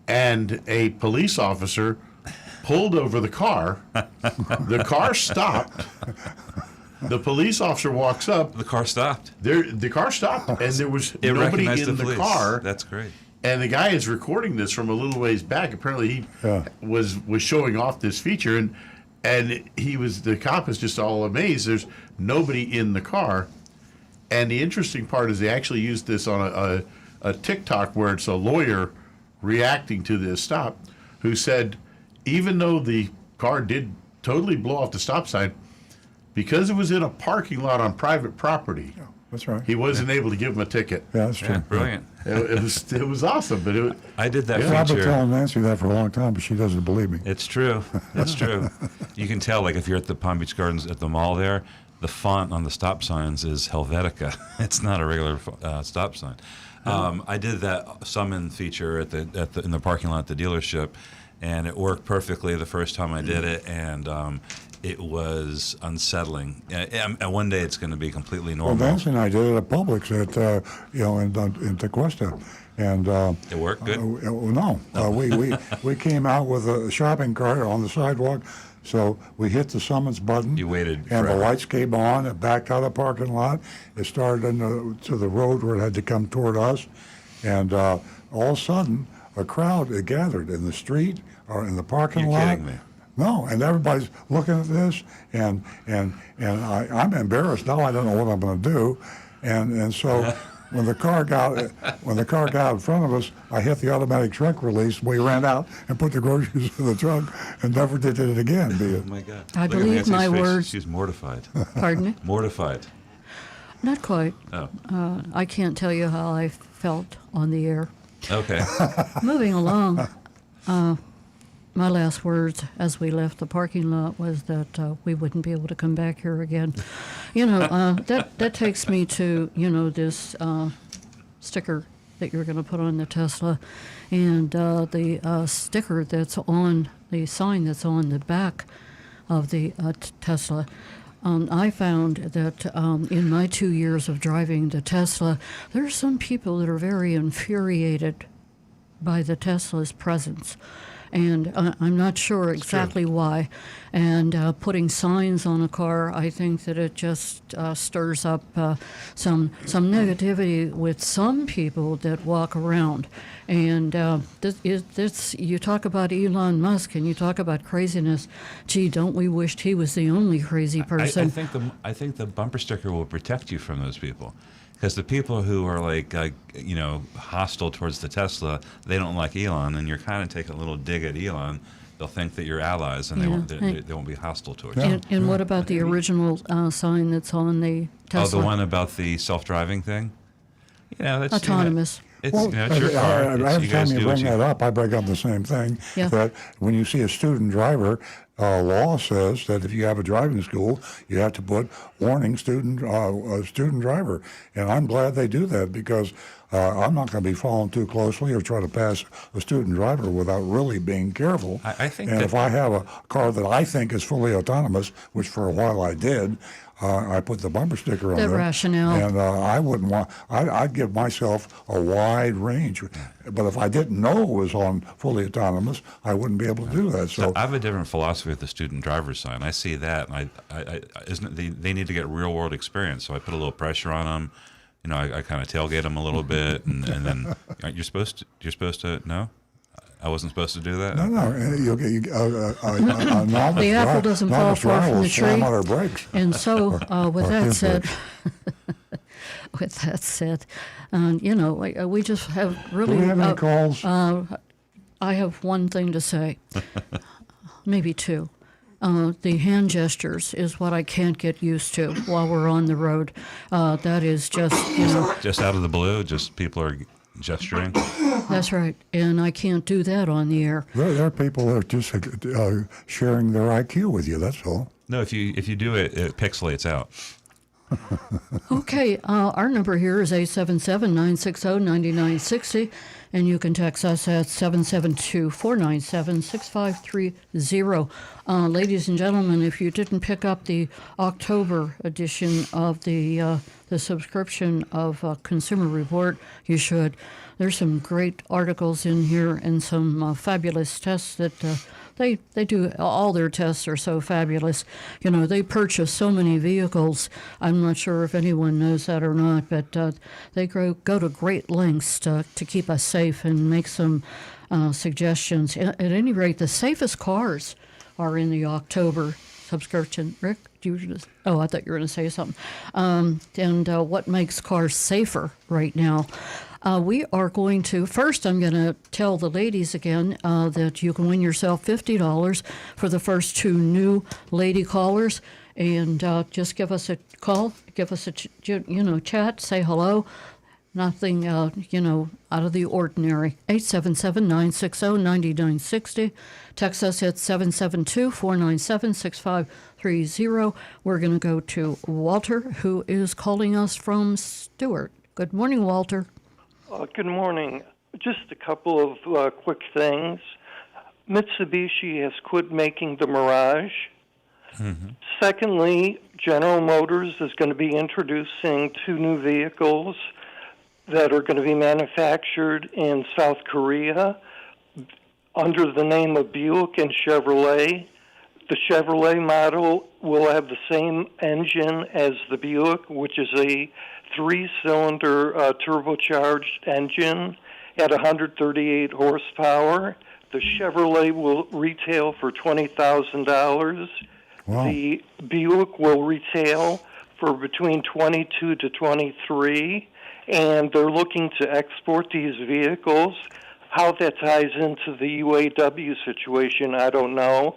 and a police officer pulled over the car. The car stopped. The police officer walks up. The car stopped. The car stopped, and there was nobody in the car. That's great. And the guy is recording this from a little ways back. Apparently, he was showing off this feature, and the cop is just all amazed. There's nobody in the car, and the interesting part is they actually used this on a TikTok where it's a lawyer reacting to this stop, who said, even though the car did totally blow off the stop sign because it was in a parking lot on private property. That's right. He wasn't able to give him a ticket. Yeah, that's true. Yeah, brilliant. It was awesome, but I did that I've been feature. telling Nancy that for a long time, but she doesn't believe me. It's true. It's true. You can tell, like, if you're at the Palm Beach Gardens at the mall there, the font on the stop signs is Helvetica. It's not a regular stop sign. I did that summon feature in the parking lot at the dealership, and it worked perfectly the first time I did it, and it was unsettling. And one day it's going to be completely Well, normal. Nancy and I did it at Publix in Tequesta, and It worked good? no, we came out with a shopping cart on the sidewalk. So we hit the summons button. You waited and forever. the lights came on. It backed out of the parking lot. It started to the road where it had to come toward us, and all of a sudden, a crowd had gathered in the street or in the parking You're lot. kidding me. No, and everybody's looking at this, and I'm embarrassed now. I don't know what I'm going to do, and so. When the car got in front of us, I hit the automatic trunk release. We ran out and put the groceries in the trunk, and never did it again. Oh my God! I Look at believe Nancy's my face. words. She's mortified. Pardon me? Mortified. Not quite. Oh. I can't tell you how I felt on the air. Okay. Moving along, my last words as we left the parking lot was that we wouldn't be able to come back here again. That takes me to, this sticker that you're going to put on the Tesla, and the sticker that's on the sign that's on the back of the Tesla. I found that in my 2 years of driving the Tesla, there are some people that are very infuriated by the Tesla's presence. And I'm not sure exactly why. And putting signs on a car, I think that it just stirs up some negativity with some people that walk around. And you talk about Elon Musk and you talk about craziness. Gee, don't we wish he was the only crazy person? I think the bumper sticker will protect you from those people. Because the people who are hostile towards the Tesla, they don't like Elon, and you're kind of taking a little dig at Elon. They'll think that you're allies, and they won't be hostile towards you. And what about the original sign that's on the Tesla? Oh, the one about the self-driving thing? Yeah, that's Autonomous. It's your car. Every You time guys you do what bring that up, I bring up the same thing. Yeah. That when you see a student driver, law says that if you have a driving school, you have to put warning student driver. And I'm glad they do that because I'm not going to be following too closely or try to pass a student driver without really being careful. I think and that- if I have a car that I think is fully autonomous, which for a while I did, I put the bumper sticker on That there. rationale. And I wouldn't want, I'd give myself a wide range. But if I didn't know it was on fully autonomous, I wouldn't be able to do that. So So I have a different philosophy with the student driver's sign. I see that, and they need to get real world experience. So I put a little pressure on them. I kind of tailgate them a little bit, and then you're supposed to. No, I wasn't supposed to do that. no, you'll get a novice The apple driver- doesn't fall novice far driver from will the slam tree. on her brakes. And so, with Or that his said, brakes. we just have Do really. we have any calls? I have one thing to say, maybe two. The hand gestures is what I can't get used to while we're on the road. That is just, Just out of the blue, just people are gesturing. that's right. And I can't do that on the air. There are people that are just sharing their IQ with you, that's all. No, if you do it, it pixelates out. Okay, our number here is 877-960-9960, and you can text us at 772-497-6530. Ladies and gentlemen, if you didn't pick up the October edition of the subscription of Consumer Report, you should. There's some great articles in here and some fabulous tests that they do. All their tests are so fabulous. They purchase so many vehicles. I'm not sure if anyone knows that or not, but they go to great lengths to keep us safe and make some suggestions. At any rate, the safest cars are in the October subscription. Rick, I thought you were going to say something. And what makes cars safer right now? We are going to, first I'm going to tell the ladies again that you can win yourself $50 for the first 2 new lady callers. And just give us a call, give us a chat, say hello. Nothing, out of the ordinary. 877-960-9960. Text us at 772-497-6530. We're going to go to Walter, who is calling us from Stewart. Good morning, Walter. Good morning. Just a couple of quick things. Mitsubishi has quit making the Mirage. Mm-hmm. Secondly, General Motors is going to be introducing 2 new vehicles that are going to be manufactured in South Korea under the name of Buick and Chevrolet. The Chevrolet model will have the same engine as the Buick, which is a 3-cylinder turbocharged engine at 138 horsepower. The Chevrolet will retail for $20,000. Wow. The Buick will retail for between 22 to 23, and they're looking to export these vehicles. How that ties into the UAW situation, I don't know.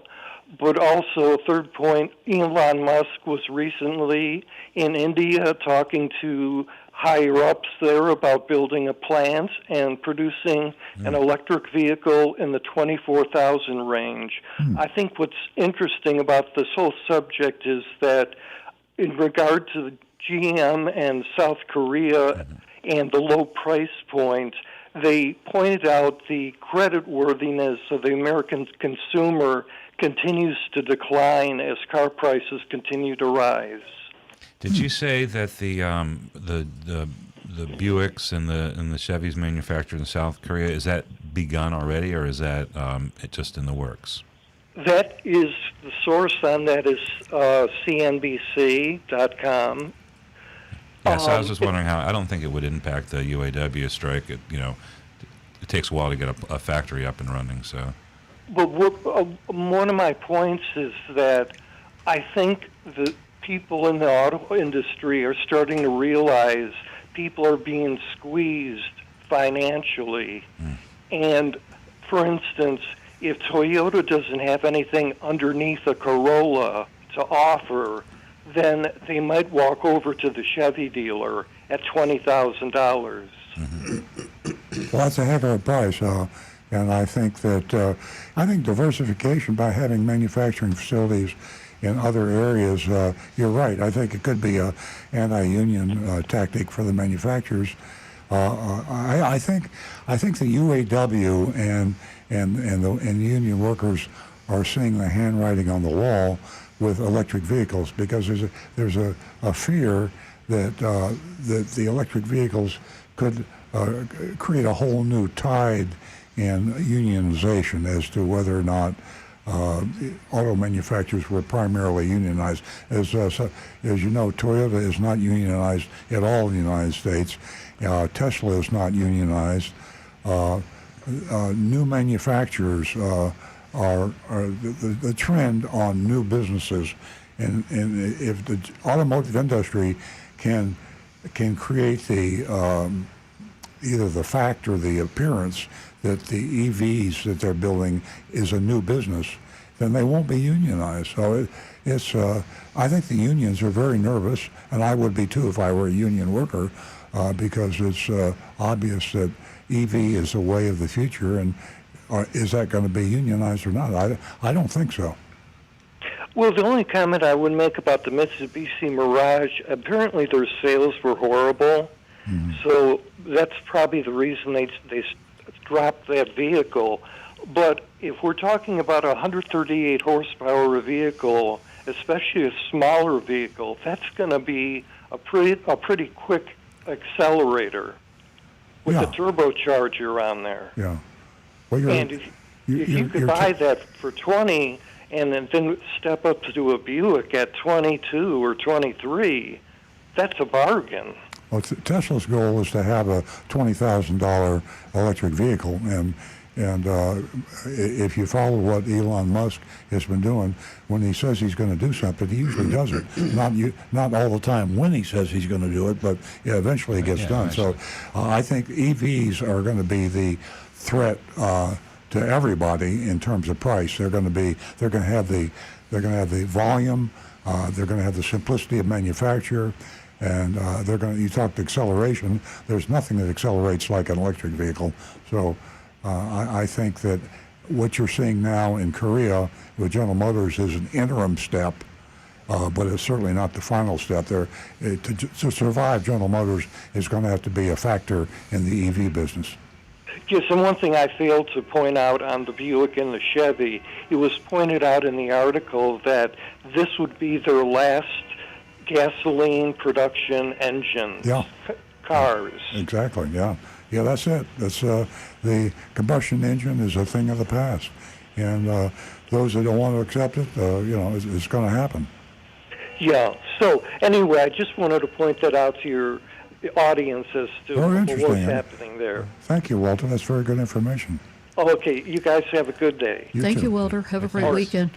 But also, third point, Elon Musk was recently in India talking to higher-ups there about building a plant and producing an electric vehicle in the 24,000 range. I think what's interesting about this whole subject is that in regard to GM and South Korea and the low price point, they pointed out the creditworthiness of the American consumer continues to decline as car prices continue to rise. Did you say that the Buicks and the Chevys manufactured in South Korea, is that begun already, or is that it just in the works? That is, the source on that is CNBC.com. Yes, I was just wondering how. I don't think it would impact the UAW strike. It takes a while to get a factory up and running. So, but one of my points is that I think the people in the auto industry are starting to realize people are being squeezed financially. And, for instance, if Toyota doesn't have anything underneath a Corolla to offer, then they might walk over to the Chevy dealer at $20,000. Well, that's a heck of a price, and I think that diversification by having manufacturing facilities in other areas. You're right. I think it could be a anti-union tactic for the manufacturers. I think the UAW and union workers are seeing the handwriting on the wall with electric vehicles, because there's a fear that the electric vehicles could create a whole new tide in unionization as to whether or not auto manufacturers were primarily unionized. As you know, Toyota is not unionized at all in the United States. Tesla is not unionized. New manufacturers are the trend on new businesses, and if the automotive industry can create the either the fact or the appearance that the EVs that they're building is a new business, then they won't be unionized. So I think the unions are very nervous, and I would be too if I were a union worker, because it's obvious that EV is the way of the future, and is that going to be unionized or not? I don't think so. Well, the only comment I would make about the Mitsubishi Mirage, apparently their sales were horrible, so that's probably the reason they dropped that vehicle. But if we're talking about a 138 horsepower vehicle, especially a smaller vehicle, that's going to be a pretty quick accelerator with a turbocharger on there. Yeah. Well, and if you could buy that for 20 and then step up to a Buick at 22 or 23, that's a bargain. Well, Tesla's goal is to have a $20,000 electric vehicle, and And if you follow what Elon Musk has been doing, when he says he's going to do something, he usually does it. Not all the time when he says he's going to do it, but yeah, eventually it gets done. So I think EVs are going to be the threat to everybody in terms of price. They're going to have the volume. They're going to have the simplicity of manufacture. And you talked acceleration. There's nothing that accelerates like an electric vehicle. So I think that what you're seeing now in Korea with General Motors is an interim step, but it's certainly not the final step. To survive, General Motors is going to have to be a factor in the EV business. Yes, and one thing I failed to point out on the Buick and the Chevy, it was pointed out in the article that this would be their last gasoline production engines, cars. Exactly, yeah. Yeah, that's it. That's the combustion engine is a thing of the past. And those that don't want to accept it, it's going to happen. Yeah, so anyway, I just wanted to point that out to your audience as to what's happening there. Thank you, Walter. That's very good information. Oh, okay, you guys have a good day. Thank you, Walter. Have a great weekend.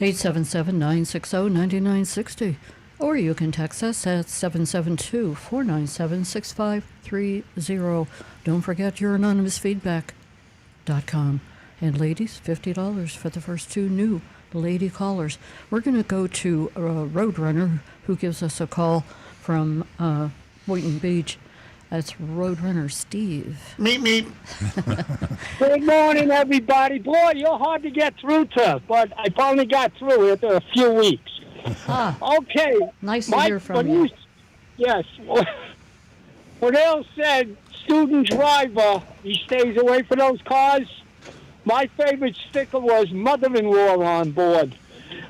877-960-9960. Or you can text us at 772-497-6530. Don't forget your anonymousfeedback.com. And ladies, $50 for the first 2 new lady callers. We're going to go to Roadrunner, who gives us a call from Boynton Beach. That's Roadrunner Steve. Meep. Good morning, everybody. Boy, you're hard to get through to, but I finally got through after a few weeks. Okay. Nice to hear from you. Yes. When Earl said student driver, he stays away from those cars, my favorite sticker was mother-in-law on board.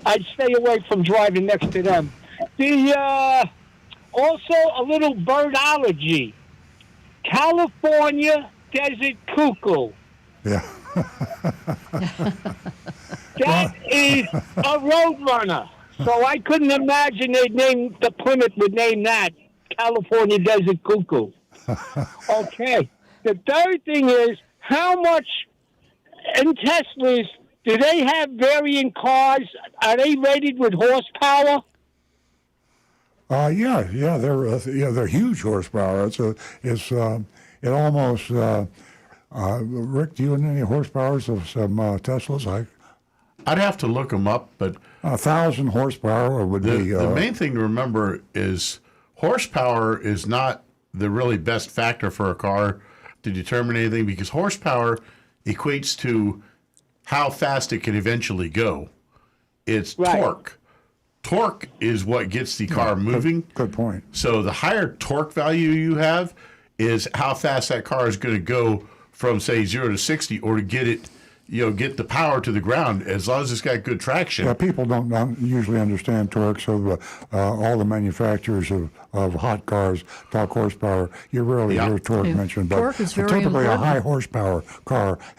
I'd stay away from driving next to them. Also, a little birdology. California desert cuckoo. Yeah. That is a roadrunner. So I couldn't imagine the Plymouth would name that California desert cuckoo. Okay. The third thing is, how much in Teslas do they have varying cars? Are they rated with horsepower? They're huge horsepower. It almost. Rick, do you know any horsepowers of some Teslas? I'd have to look them up, but 1,000 horsepower would be. The main thing to remember is horsepower is not the really best factor for a car to determine anything, because horsepower equates to how fast it can eventually go. It's torque. Torque is what gets the car moving. Good point. So the higher torque value you have is how fast that car is going to go from, say, 0 to 60, or to get it, get the power to the ground, as long as it's got good traction. Yeah, people don't usually understand torque, so all the manufacturers of hot cars talk horsepower. You rarely hear torque mentioned, but Torque is very typically important. a high horsepower car